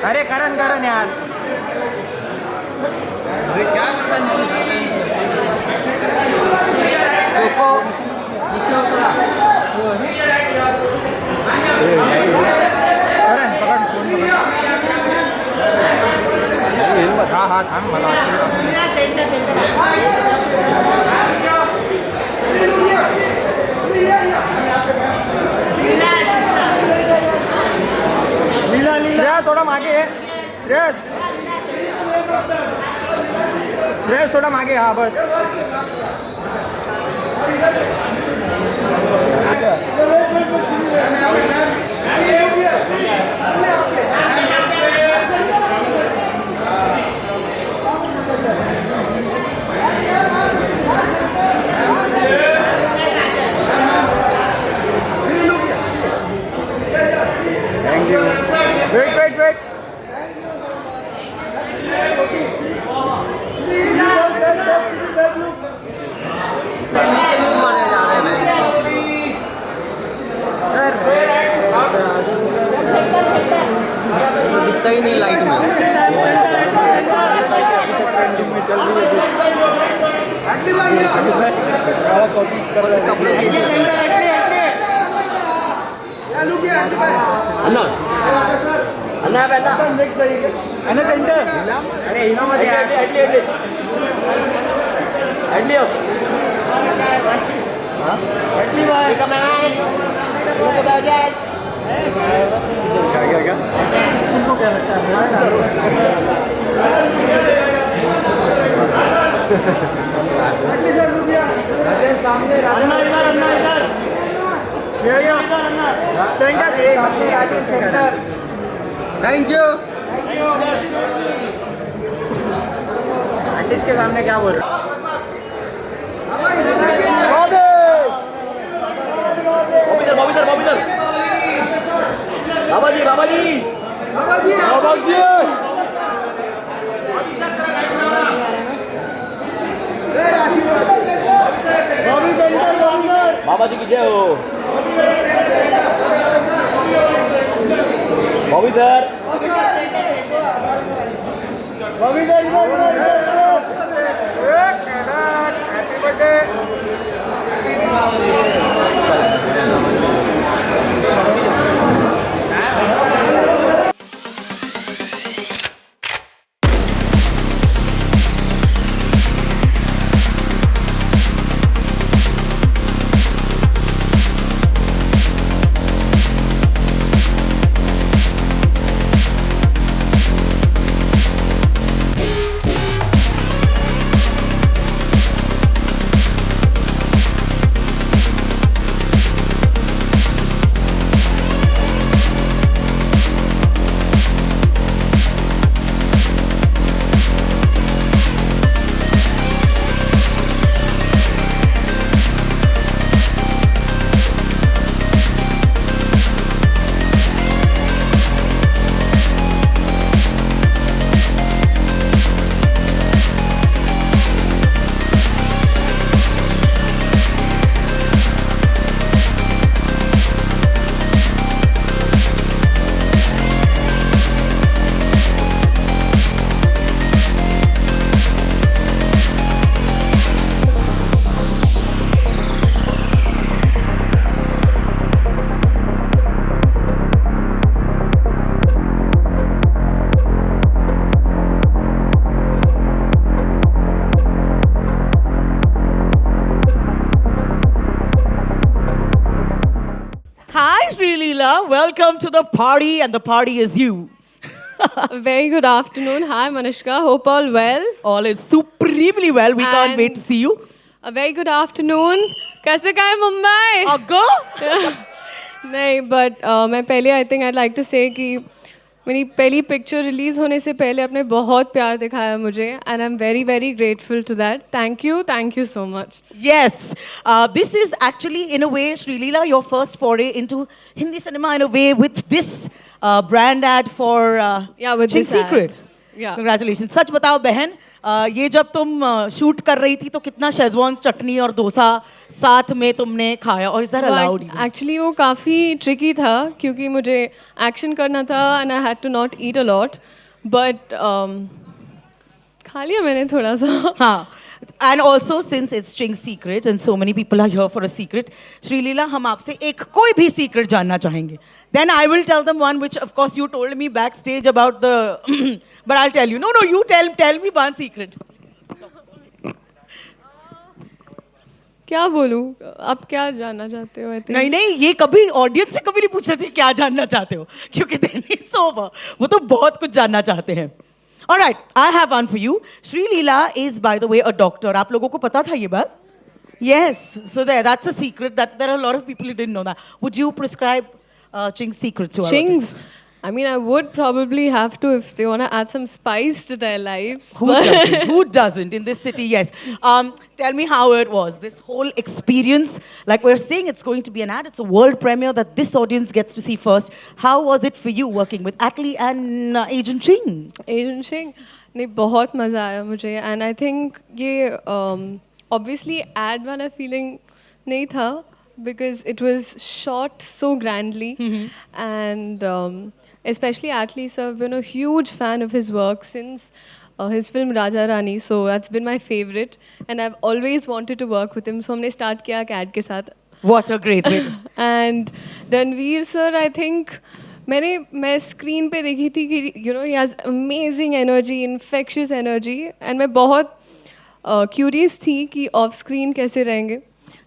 अरे करण करण यार क्या करता चोको करण पकड फोन पकड हा हा थांब मला श्रेया थोडा मागे आहे. श्रेयस थोडा मागे हा बस वेट वेट माने जा रहे हैं तो दिखता ही नहीं लाइट में चल रही है कॉपी कर अन्ना सेंटर अरे इनोमध्ये उनको क्या लगता है सामने सेंटर थैंक यू आर्टिस्ट के सामने क्या बोल रहे बाबा जी की जय हो Bobby sir happy birthday Hi, Sri-Leela. Welcome to the party, and the party is you. Very good afternoon. Hi, Manishka. Hope all well. All is supremely well. We can't wait to see you. A very good afternoon. कैसे का है Mumbai? Go. नहीं, but मैं पहले I think I'd like to say कि मेरी पहली picture release होने से पहले आपने बहुत प्यार दिखाया मुझे, and I'm very very grateful to that. Thank you so much. Yes. This is actually, in a way, Sri-Leela, your first foray into Hindi cinema in a way with this brand ad for Yeah, with Ching this ad. Secret. Yeah. Congratulations. सच बताओ बहन, ये जब तुम shoot कर रही थी तो कितना शेजवान चटनी और डोसा साथ में तुमने खाया, और इज दैट अलाउड? एक्चुअली वो काफ़ी ट्रिकी था क्योंकि मुझे एक्शन करना था and I had to not eat a lot, but खा लिया मैंने थोड़ा सा. हाँ. And also, since it's Ching's secret and so many people are here for a secret, Sri Leela, हम आपसे एक कोई भी secret जानना चाहेंगे. Then I will tell them one which, of course, you told me backstage about the. But I'll tell you. No, you tell me one secret. क्या बोलूँ? आप क्या जानना चाहते हो? I think? नहीं, ये कभी ऑडियंस से कभी नहीं पूछ रहे थे क्या जानना चाहते हो, क्योंकि then it's over. वो तो बहुत कुछ जानना चाहते हैं. All right, I have one for you. Sri Leela is, by the way, a doctor. आप लोगों को पता था ये बात? Yes. So that's a secret that there are a lot of people who didn't know that. Would you prescribe Ching's secret to our Ching's. I mean, I would probably have to if they want to add some spice to their lives. Who doesn't? Who doesn't in this city? Yes. Tell me how it was. This whole experience, like we're saying, it's going to be an ad. It's a world premiere that this audience gets to see first. How was it for you working with Atlee and Agent Ching? Agent Ching, नहीं बहुत मज़ा आया मुझे, and I think ये obviously ad वाला feeling नहीं था because it was shot so grandly, and especially Atlee sir, I've been a huge fan of his work since his film Raja Rani, so that's been my favorite, and I've always wanted to work with him. So हमने start किया CAD के साथ. What a great way. And Ranveer sir, I think मैं screen पे देखी थी कि he has amazing energy, infectious energy, and मैं बहुत curious थी कि off screen कैसे रहेंगे.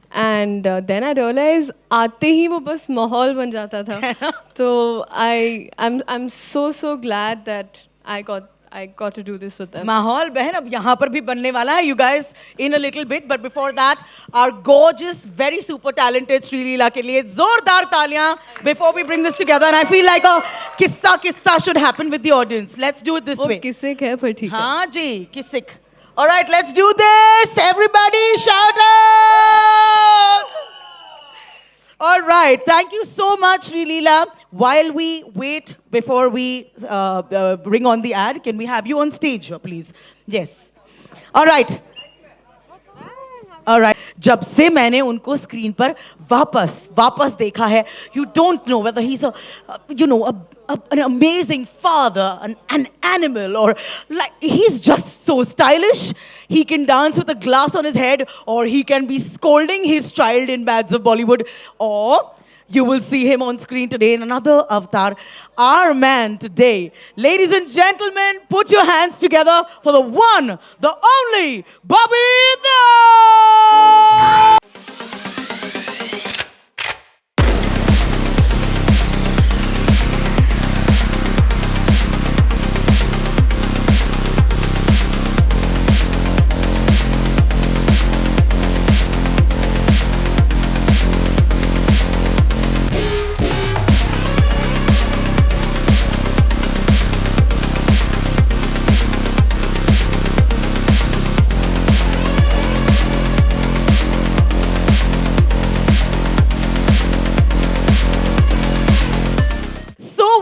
And then I realized आते ही वो बस माहौल बन जाता था. So I'm so glad that I got to do this with them. माहौल बहन अब यहाँ पर भी बनने वाला है, you guys, in a little bit. But before that, our gorgeous, very super talented Sri Leela के लिए जोरदार तालियां before we bring this together. And I feel like a किस्सा should happen with the audience. Let's do it this way. वो किसिक है पर ठीक है. हाँ जी, किसिक. All right, let's do this. Everybody shout out. All right, thank you so much, Sri Leela. While we wait before we bring on the ad, can we have you on stage, please? Yes. All right. All right. जब से मैंने उनको screen पर वापस देखा है, you don't know whether he's an amazing father, an animal, or like he's just so stylish. He can dance with a glass on his head, or he can be scolding his child in Bads of Bollywood, or you will see him on screen today in another avatar. Our man today. Ladies and gentlemen, put your hands together for the one, the only, Bobby Deol!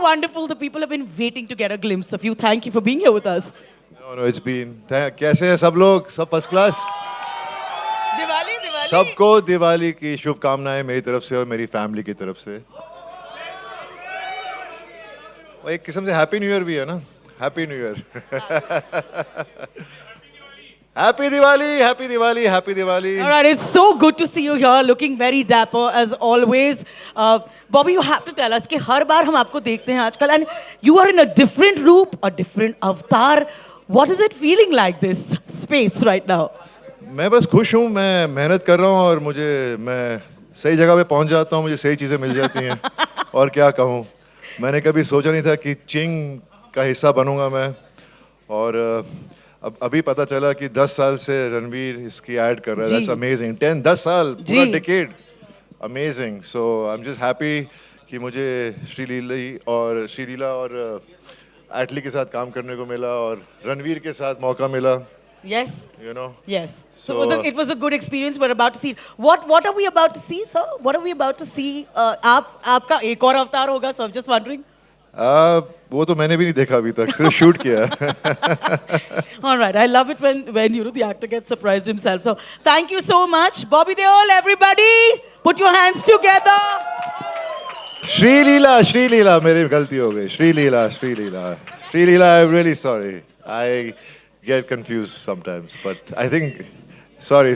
Wonderful. The people have been waiting to get a glimpse of you. Thank you for being here with us. No, it's been. कैसे हैं सब लोग? सब first class? Diwali सबको दिवाली की शुभकामनाएं मेरी तरफ से और मेरी फैमिली की तरफ से. और एक किस्म से हैप्पी न्यू ईयर भी है ना? Happy new year. Happy Diwali, Happy Diwali, Happy Diwali. All right, it's so good to see you here, looking very dapper as always. Bobby, you have to tell us कि हर बार हम आपको देखते हैं आजकल, and you are in a different roop, a different avatar. What is it feeling like this space right now? मैं बस खुश हूँ. मैं मेहनत कर रहा हूँ और मैं सही जगह पे पहुँच जाता हूँ. मुझे सही चीज़ें मिल जाती हैं. और क्या कहूँ, मैंने कभी सोचा नहीं था कि चिंग का हिस्सा बनूँगा मैं. और अभी पता चला कि 10 साल से रणवीर इसकी ऐड कर रहा है. That's amazing. 10 साल, पूरा decade. Amazing. So I'm just happy कि मुझे श्री लीला और एटली के साथ काम करने को मिला और रणवीर के साथ मौका मिला. Yes. You know. Yes. So it was a good experience. We're about to see. What are we about to see, sir? What are we about to see? आपका एक और अवतार होगा, so I'm just wondering. वो तो मैंने भी नहीं देखा अभी तक, सिर्फ शूट किया है। All right, I love it when the actor gets surprised himself. So thank you so much, Bobby Deol. Everybody, put your hands together. Sreeleela मेरी गलती हो गई, Sreeleela I'm really sorry, I get confused sometimes, but I think sorry.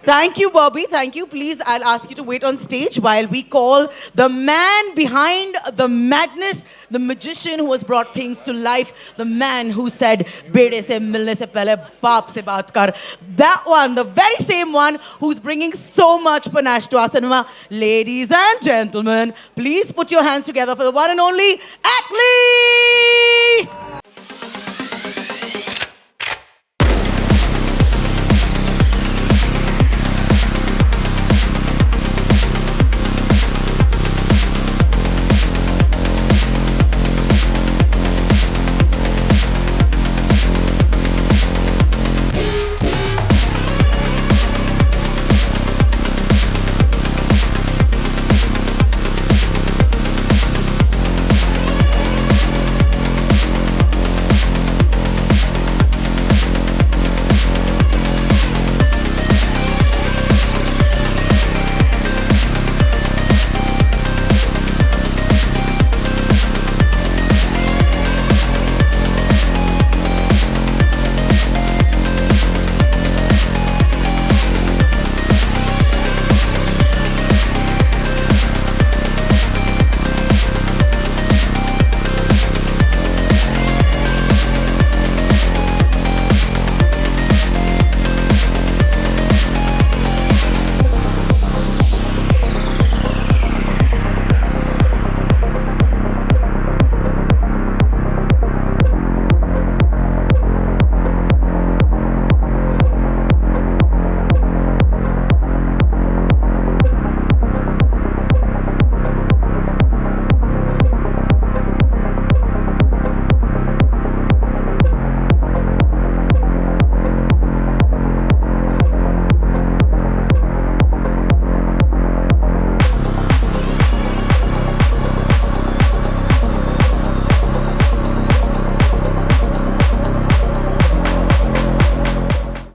Thank you, Bobby. Thank you. Please, I'll ask you to wait on stage while we call the man behind the madness, the magician who has brought things to life, the man who said, "Bede se milne se pehle baap se baat kar." That one, the very same one who's bringing so much panache to our cinema. Ladies and gentlemen, please put your hands together for the one and only Atlee!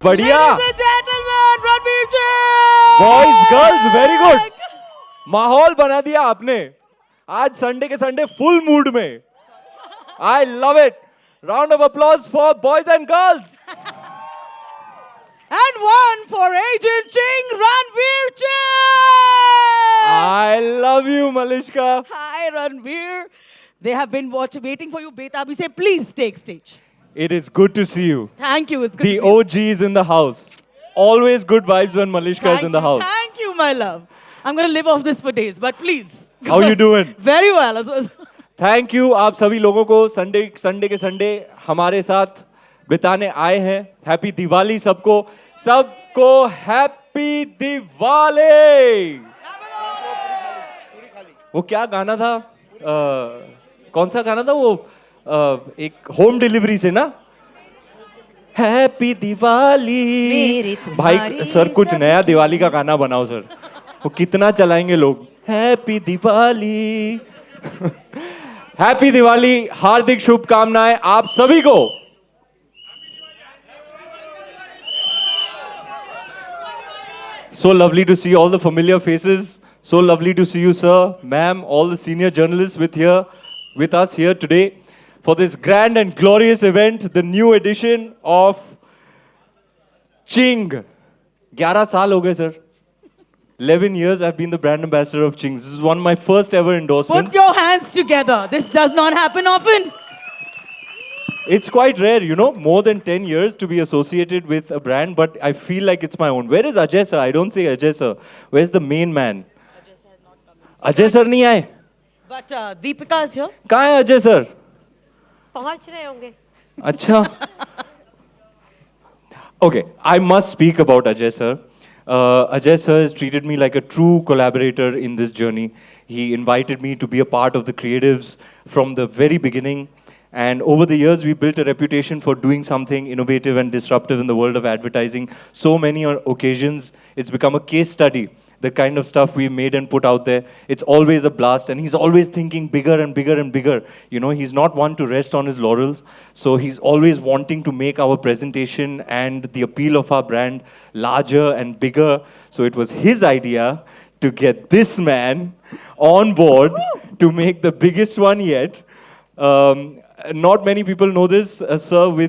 बढ़िया। Ladies and gentlemen, Ranveer Singh! Boys girls very good, माहौल बना दिया आपने आज Sunday के Sunday full mood में। I love it. Round of applause for boys and girls. And one for Agent Ching, Ranveer Singh! I love you, Malishka. Hi, Ranveer. They have been waiting for you. Betabi say, please take stage. It is good to see you. Thank you. It's good The to see you. OG is in the house. Always good vibes when Malishka is in the house. Thank you, my love. I'm going to live off this for days, but please. How you doing? Very well. Thank you आप सभी लोगों को Sunday के Sunday हमारे साथ बिताने आए हैं। हैप्पी दिवाली सबको हैप्पी दिवाली। वो क्या गाना था, कौन सा गाना था वो, एक होम डिलीवरी से ना, हैप्पी दिवाली। भाई सर कुछ नया दिवाली का गाना बनाओ सर, वो कितना चलाएंगे लोग। हैप्पी दिवाली। हैप्पी दिवाली, हार्दिक शुभकामनाएं आप सभी को। So lovely to see all the familiar faces. So lovely to see you, sir, ma'am, all the senior journalists with us here today for this grand and glorious event, the new edition of Ching. 11 साल हो गए sir. 11 years I've been the brand ambassador of Ching. This is one of my first ever endorsements. Put your hands together. This does not happen often. It's quite rare, you know, more than 10 years to be associated with a brand, but I feel like it's my own. Where is Ajay sir? I don't say Ajay sir. Where's the main man? Ajay sir नहीं आए? But Deepika is here. कहाँ है Ajay sir? पहुंच रहे होंगे। अच्छा। Okay, I must speak about Ajay sir. Ajay sir has treated me like a true collaborator in this journey. He invited me to be a part of the creatives from the very beginning. And over the years, we built a reputation for doing something innovative and disruptive in the world of advertising. So many occasions, it's become a case study the kind of stuff we made and put out there. It's always a blast, and he's always thinking bigger and bigger and bigger. You know, he's not one to rest on his laurels, so he's always wanting to make our presentation and the appeal of our brand larger and bigger. So it was his idea to get this man on board to make the biggest one yet. Not many people know this, sir,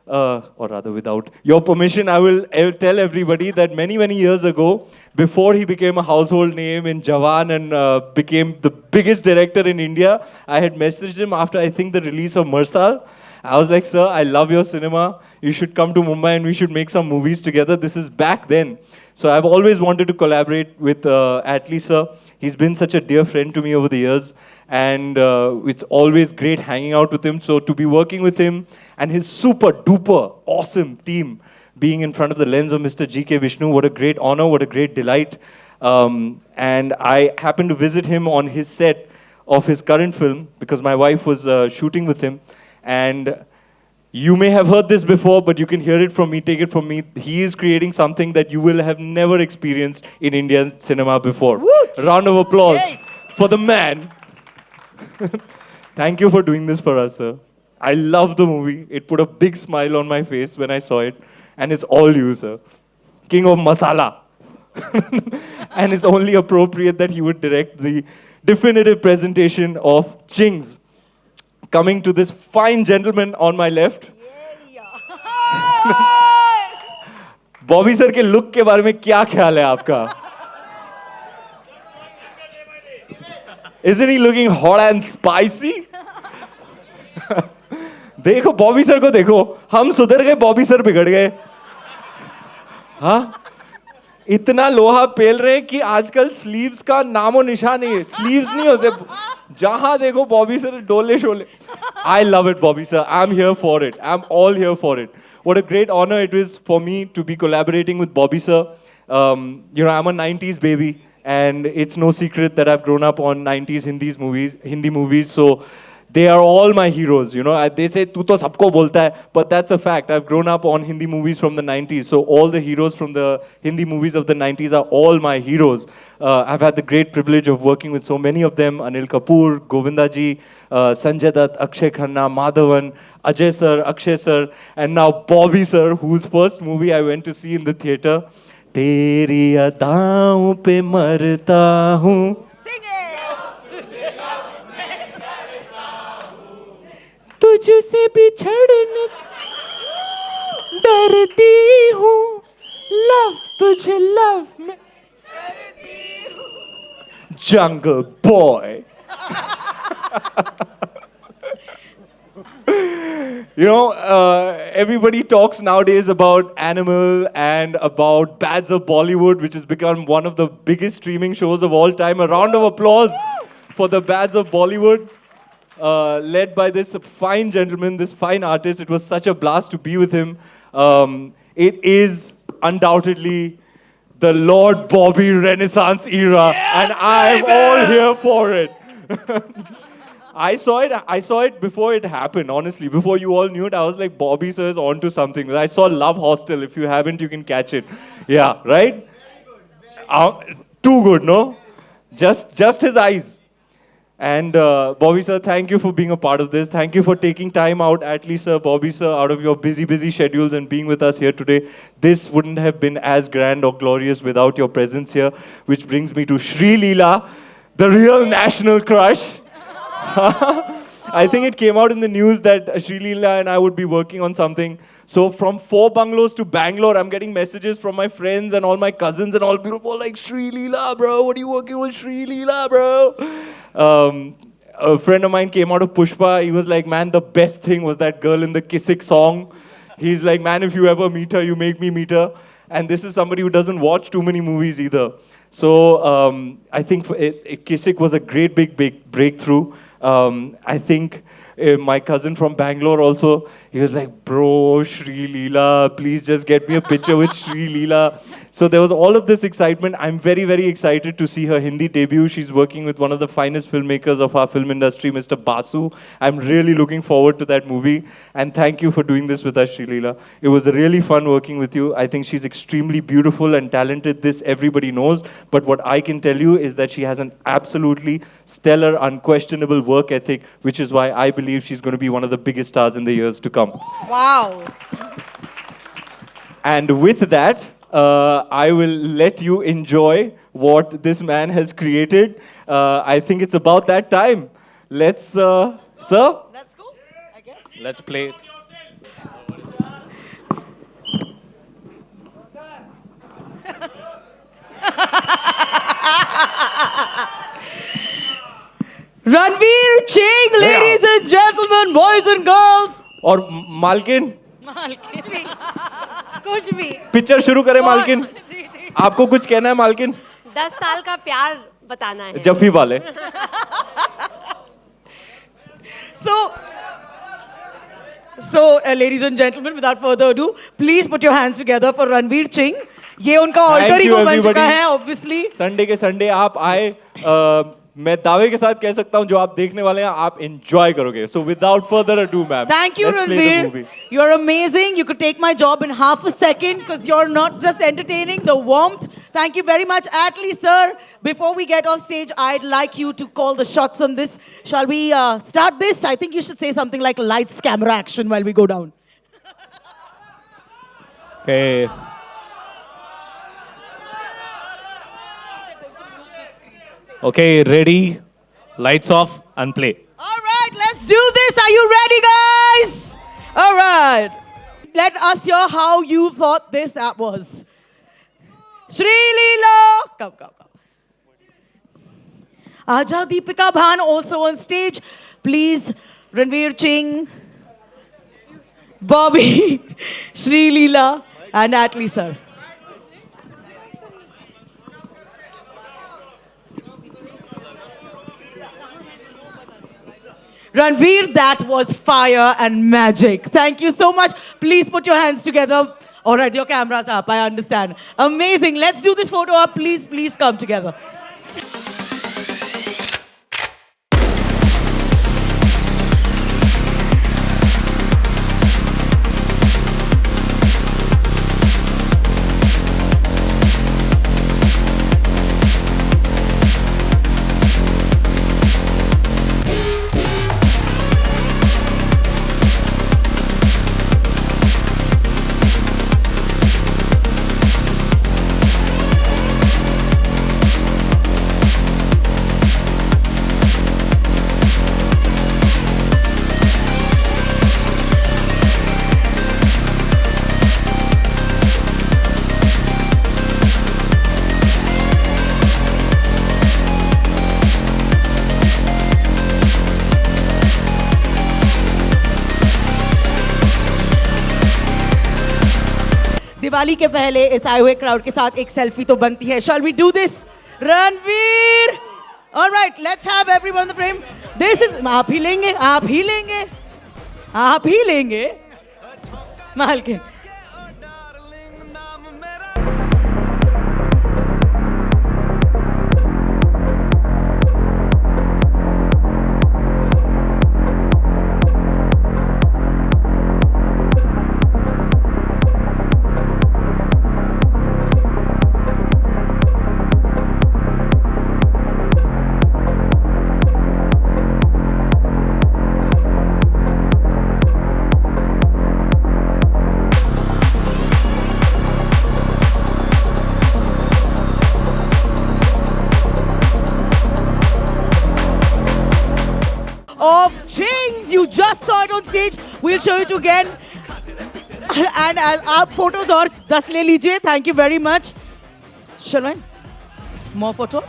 or rather without your permission, I will tell everybody that many, many years ago, before he became a household name in Jawan and became the biggest director in India, I had messaged him after, I think, the release of Marsal. I was like, sir, I love your cinema. You should come to Mumbai and we should make some movies together. This is back then. So I've always wanted to collaborate with Atlee, sir. He's been such a dear friend to me over the years. And it's always great hanging out with him. So to be working with him and his super duper awesome team being in front of the lens of Mr. G.K. Vishnu, what a great honor, what a great delight. And I happened to visit him on his set of his current film because my wife was shooting with him. And you may have heard this before, but you can hear it from me, take it from me. He is creating something that you will have never experienced in Indian cinema before. Woot! Round of applause Yay! for the man. Thank you for doing this for us, sir. I love the movie. It put a big smile on my face when I saw it. And it's all you, sir. King of Masala. And it's only appropriate that he would direct the definitive presentation of Ching's. Coming to this fine gentleman on my left. Bobby sir के look के बारे में क्या ख्याल है आपका? Isn't he looking hot and spicy? देखो Bobby sir को देखो, हम सुधर गए, बॉबी सर बिगड़ गए. हाँ, इतना लोहा पेल रहे हैं कि आजकल स्लीव्स का नामो निशान नहीं है. स्लीव्स नहीं होते, जहां देखो बॉबी सर डोले Sholay. I love it, Bobby sir. I'm here for it. I'm all here for it. What a great honor it is for me to be collaborating with Bobby sir. You know, I'm a 90s baby, and it's no secret that I've grown up on 90s Hindi movies. So they are all my heroes. You know, they say "Tu to sabko bolta hai," but that's a fact. I've grown up on Hindi movies from the 90s, so all the heroes from the Hindi movies of the 90s are all my heroes. I've had the great privilege of working with so many of them: Anil Kapoor, Govinda ji, Sanjay Dutt, Akshay Khanna, Madhavan, Ajay sir, Akshay sir, and now Bobby sir, whose first movie I went to see in the theatre. तेरी अदाओं पे मरता हूँ, तुझसे बिछड़ने डरती हूँ, love तुझे love में Jungle Boy. You know, everybody talks nowadays about Animal and about Bads of Bollywood, which has become one of the biggest streaming shows of all time. A round of applause for the Bads of Bollywood, led by this fine gentleman, this fine artist. It was such a blast to be with him. It is undoubtedly the Lord Bobby Renaissance era, and I'm all here for it. I saw it before it happened, honestly. Before you all knew it, I was like, Bobby sir is onto something. I saw Love Hostel. If you haven't, you can catch it. Yeah, right? Too good, no? Just his eyes. And Bobby sir, thank you for being a part of this. Thank you for taking time out, Atlee sir, Bobby sir, out of your busy schedules and being with us here today. This wouldn't have been as grand or glorious without your presence here, which brings me to Sri Leela, the real national crush. I think it came out in the news that Sri Leela and I would be working on something. So from 4 bungalows to Bangalore, I'm getting messages from my friends and all my cousins and all people like, Sri Leela, bro, what are you working with Sri Leela, bro? A friend of mine came out of Pushpa. He was like, man, the best thing was that girl in the Kisik song. He's like, man, if you ever meet her, you make me meet her. And this is somebody who doesn't watch too many movies either. So I think Kisik was a great big breakthrough. I think My cousin from Bangalore also, he was like, bro, Shri Leela, please just get me a picture with Shri Leela. So there was all of this excitement. I'm very, very excited to see her Hindi debut. She's working with one of the finest filmmakers of our film industry, Mr. Basu. I'm really looking forward to that movie. And thank you for doing this with us, Shri Leela. It was really fun working with you. I think she's extremely beautiful and talented. This everybody knows. But what I can tell you is that she has an absolutely stellar, unquestionable work ethic, which is why I believe she's going to be one of the biggest stars in the years to come. Wow. And with that, I will let you enjoy what this man has created. I think it's about that time. Let's, sir? Let's go, I guess. Let's play it. Ranveer Ching, ladies and gentlemen, boys and girls. और मालकिन कुछ भी picture शुरू करें मालकिन आपको कुछ कहना है मालकिन 10 साल का प्यार बताना है जफ्फी वाले So, ladies and gentlemen, without further ado, please put your hands together for Ranveer Ching. ये उनका alter ego बन चुका है, obviously. संडे के संडे आप आए मैं दावे के साथ कह सकता हूं जो आप देखने वाले हैं आप enjoy करोगे. So without further ado, ma'am. Thank you, let's play the Ranveer. movie. You're amazing. You could take my job in half a second because you're not just entertaining, the warmth. Thank you very much. Atlee, sir, before we get off stage, I'd like you to call the shots on this. Shall we start this? I think you should say something like lights, camera, action while we go down. Okay. Okay, ready, lights off and play. All right, let's do this. Are you ready, guys? All right. Let us hear how you thought this was. Shri Leela. Come. Aja Deepika Bhan also on stage. Please, Ranveer Ching, Bobby, Shri Leela, and Atlee, sir. Ranveer, that was fire and magic. Thank you so much. Please put your hands together. All right, your camera's up, I understand. Amazing. Let's do this photo up. Please come together. Diwali के पहले इस आए हुए crowd के साथ एक selfie तो बनती है. Shall we do this? Ranveer! All right, let's have everyone in the frame. This is आप ही लेंगे. मालकिन. Of Chings, you just saw it on stage. We'll show it again. And आप photos और 10 ले लीजिए. Thank you very much. Shall I? More photos?